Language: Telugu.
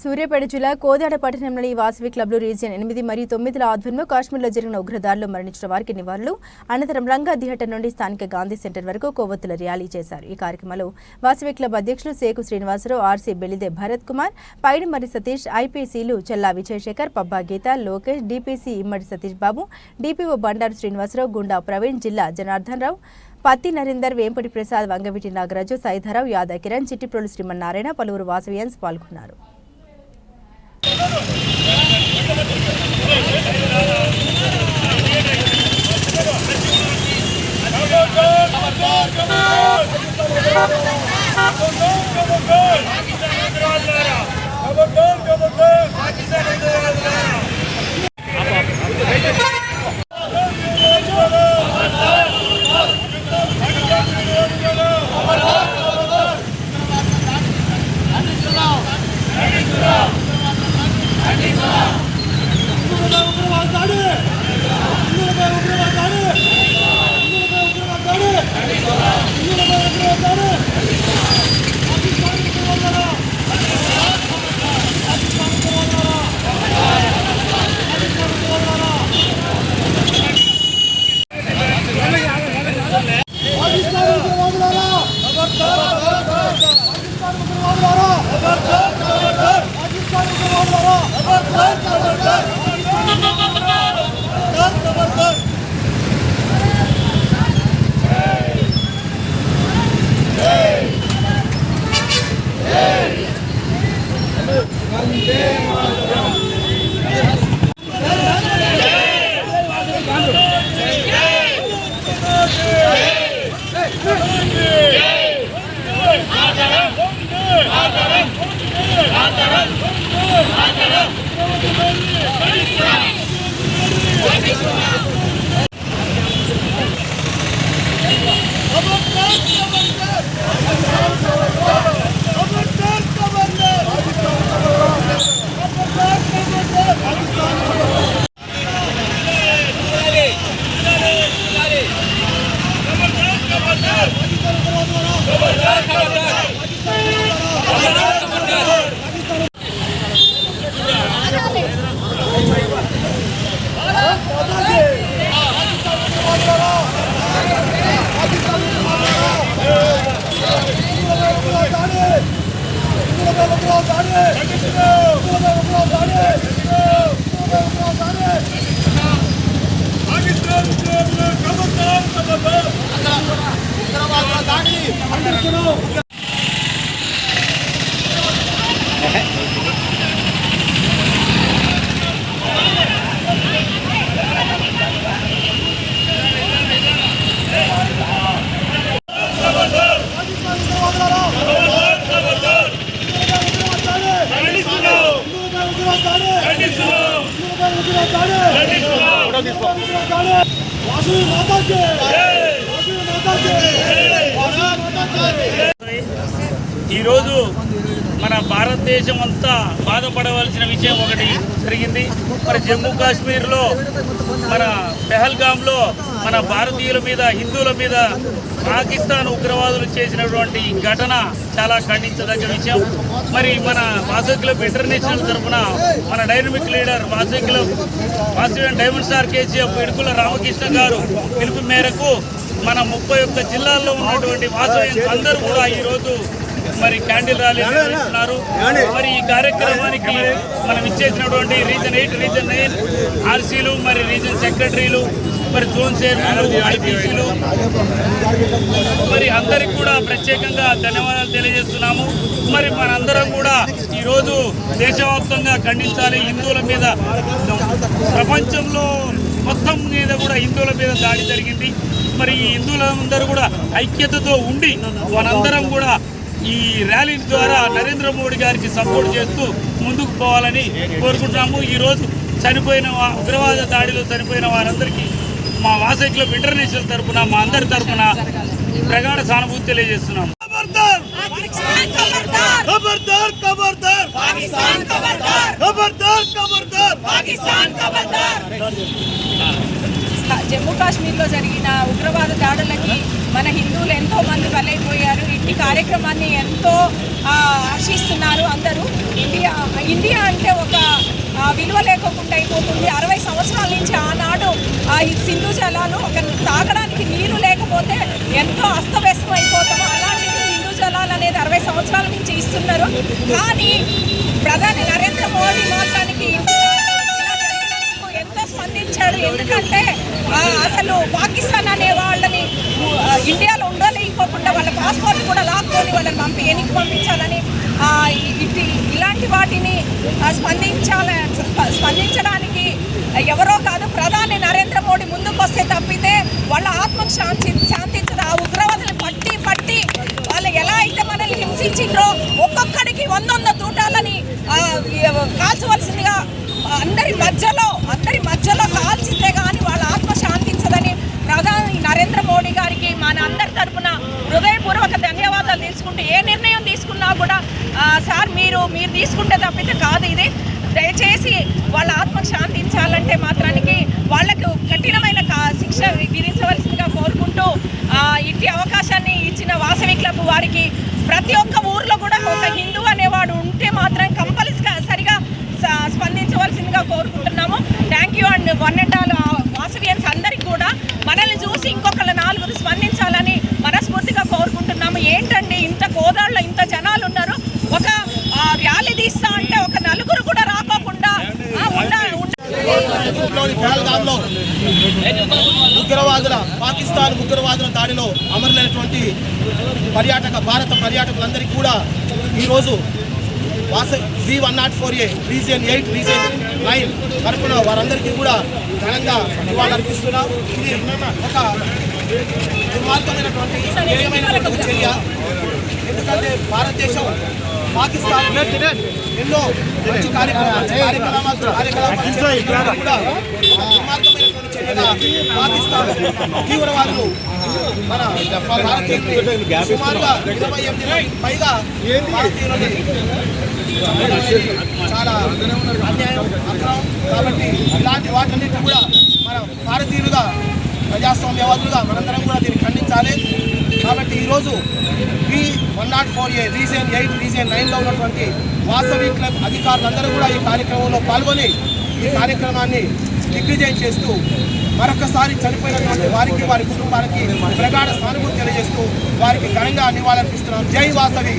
సూర్యాపేట జిల్లా కోదాడ పట్టణంలోని వాసవి క్లబ్లు రీజియన్ 8 మరియు 9 ఆధ్వర్యంలో కాశ్మీర్లో జరిగిన ఉగ్రదాడుల్లో మరణించిన వారికి నివాళులు అనంతరం రంగా థియేటర్ నుండి స్థానిక గాంధీ సెంటర్ వరకు కొవ్వొత్తుల ర్యాలీ చేశారు. ఈ కార్యక్రమంలో వాసవి క్లబ్ అధ్యక్షులు సేకు శ్రీనివాసరావు, ఆర్సీ బెలిదే భరత్ కుమార్, పైడిమర్రి సతీష్, ఐపీసీలు చెల్లా విజయశేఖర్, పబ్బా గీత, లోకేష్, డీపీసీ ఇమ్మడి సతీష్ బాబు, డీపీఓ బండారు శ్రీనివాసరావు, గుండా ప్రవీణ్, జిల్లా జనార్దన్ రావు, పత్తి నరేందర్, వేంపటి ప్రసాద్, వంగవీటి నాగరాజు, సైదారావు, యాదా కిరణ్, చిట్టిప్రోలు శ్రీమన్నారాయణ, పలువురు వాసవియన్స్ పాల్గొన్నారు. ఈరోజు మన భారతదేశం అంతా బాధపడవలసిన విషయం ఒకటి జరిగింది. మరి జమ్మూ కాశ్మీర్లో మన పెహల్గాంలో మన భారతీయుల మీద, హిందువుల మీద పాకిస్తాన్ ఉగ్రవాదులు చేసినటువంటి ఘటన చాలా ఖండించదగ్గ విషయం. మరి మన వాసవి క్లబ్ ఇంటర్నేషనల్ తరఫున మన dynamic leader Vasavi club Vasavi diamond star KCF Idukula Ramakrishna గారు పిలుపు మేరకు మన 31 జిల్లాల్లో ఉన్నటువంటి వాసవ్యన్స్ అందరూ కూడా ఈరోజు మరి క్యాండిల్ ర్యాలీ నిర్వహిస్తున్నారు. మరి ఈ కార్యక్రమానికి మనం ఇచ్చేసినటువంటి రీజన్ 8, రీజన్ 9 ఆర్సీలు, మరి రీజన్ సెక్రటరీలు, మరి జోన్ చైర్మన్లు, ఐపీసీలు, మరి అందరికి కూడా ప్రత్యేకంగా ధన్యవాదాలు తెలియజేస్తున్నాము. మరి మనందరం కూడా ఈరోజు దేశవ్యాప్తంగా ఖండించాలి. హిందువుల మీద, ప్రపంచంలో మొత్తం మీద కూడా హిందువుల మీద దాడి జరిగింది. మరి ఈ హిందువులందరూ కూడా ఐక్యతతో ఉండి మనందరం కూడా ఈ ర్యాలీ ద్వారా నరేంద్ర మోడీ గారికి సపోర్ట్ చేస్తూ ముందుకు పోవాలని కోరుకుంటున్నాము. ఈరోజు చనిపోయిన ఉగ్రవాద దాడిలో చనిపోయిన వారందరికీ మా వాసవి క్లబ్ ఇంటర్నేషనల్ తరఫున, మా అందరి తరఫున ప్రగాఢ సానుభూతి తెలియజేస్తున్నాము. జమ్మూ కాశ్మీర్లో జరిగిన ఉగ్రవాద దాడులకి మన హిందువులు ఎంతో మంది బలైపోయారు. ఇట్టి కార్యక్రమాన్ని ఎంతో హర్షిస్తున్నారు అందరూ. నిల్వలేకుండా అయిపోతుంది. 60 సంవత్సరాల నుంచి ఆనాడు ఈ సింధు జలాలు ఒక తాగడానికి నీరు లేకపోతే ఎంతో అస్తవ్యస్తం అయిపోతాము. అలాంటిది సింధు జలాలు అనేది 60 సంవత్సరాల నుంచి ఇస్తున్నారు. కానీ ప్రధాని నరేంద్ర మోడీ మాత్రానికి ఎంతో స్పందించాడు. ఎందుకంటే అసలు పాకిస్తాన్ అనే వాళ్ళని ఇండియాలో ఉండలేకపోకుండా వాళ్ళ పాస్పోర్ట్ కూడా లాక్కొని వాళ్ళని వెనక్కి పంపించాలని ఇలాంటి వాటిని స్పందించడానికి ఎవరో కాదు ప్రధాని నరేంద్ర మోడీ ముందుకు వస్తే తప్పితే వాళ్ళ ఆత్మకు శాంతించదు. ఆ ఉగ్రవాదులు పట్టి వాళ్ళు ఎలా అయితే మనల్ని హింసించిండ్రో ఒక్కొక్కడికి 100 తూటాలని కాల్చవలసిందిగా అందరి మధ్యలో కాల్చితే కానీ వాళ్ళ ఆత్మ శాంతించదని ప్రధాని నరేంద్ర మోడీ గారికి మన అందరి తరఫున హృదయపూర్వక ధన్యవాదాలు తీసుకుంటూ ఏ నిర్ణయం తీసుకున్నా కూడా సార్ మీరు తీసుకుంటే తప్పితే కాదు ఇది. దయచేసి వాళ్ళ ఆత్మకు శాంతించాలంటే మాత్రానికి వాళ్లకు కఠినమైన శిక్ష విధించవలసిందిగా కోరుకుంటూ ఇట్టి అవకాశాన్ని ఇచ్చిన వాసవి క్లబ్ వారికి ప్రతి ఒక్క ఊర్లో కూడా ఒక హిందూ అనేవాడు ఉంటే మాత్రం కంపల్సరిగా స్పందించవలసిందిగా కోరుకుంటున్నాము. Thank you and one and all Vasavians అందరికీ కూడా మనల్ని చూసి ఇంకొకళ్ళ 4 స్పందించాలని మనస్ఫూర్తిగా కోరుకుంటున్నాము. ఏంటండి ఇంత కోదాళ్ళలో ఇంత జనాలు ఉన్నారు, ఒక ర్యాలీ తీస్తా అంటే ఒక 4 కూడా రాకోకుండా పాకిస్తాన్ ఉగ్రవాదుల దాడిలో అమరులైనటువంటి భారత పర్యాటకులందరికీ కూడా ఈరోజు V104A రీజియన్ 8 రీజియన్ 9 తరపున వారందరికీ కూడా ఘనంగా నివాళులర్పిస్తున్నాం. ఇది ఒక దుర్మార్గమైనటువంటి ఏమైనటువంటి చర్య. ఎందుకంటే భారతదేశం పాకిస్తాన్ ఎన్నో మంచి కార్యక్రమాలు కూడా ఒక దుర్మార్గమైనటువంటి చర్యగా పాకిస్తాన్ తీవ్రవాదులు మన భారతీయులు సుమారుగా 28 పైగా భారతీయులని చాలా అన్యాయం అక్రమం. కాబట్టి ఇలాంటి వాటన్నిటిని కూడా మన భారతీయులుగా ప్రజాస్వామ్యవాదులుగా మనందరం కూడా దీన్ని ఖండించాలి. కాబట్టి ఈరోజు V104A రీజియన్ 8 రీజియన్ 9లో ఉన్నటువంటి వాసవి క్లబ్ అధికారులందరూ కూడా ఈ కార్యక్రమంలో పాల్గొని ఈ కార్యక్రమాన్ని దిగ్విజయం చేస్తూ మరొకసారి చనిపోయినటువంటి వారికి వారి కుటుంబానికి ప్రగాఢ సానుభూతి తెలియజేస్తూ వారికి ఘనంగా నివాళులర్పిస్తున్నాం. జై వాసవి.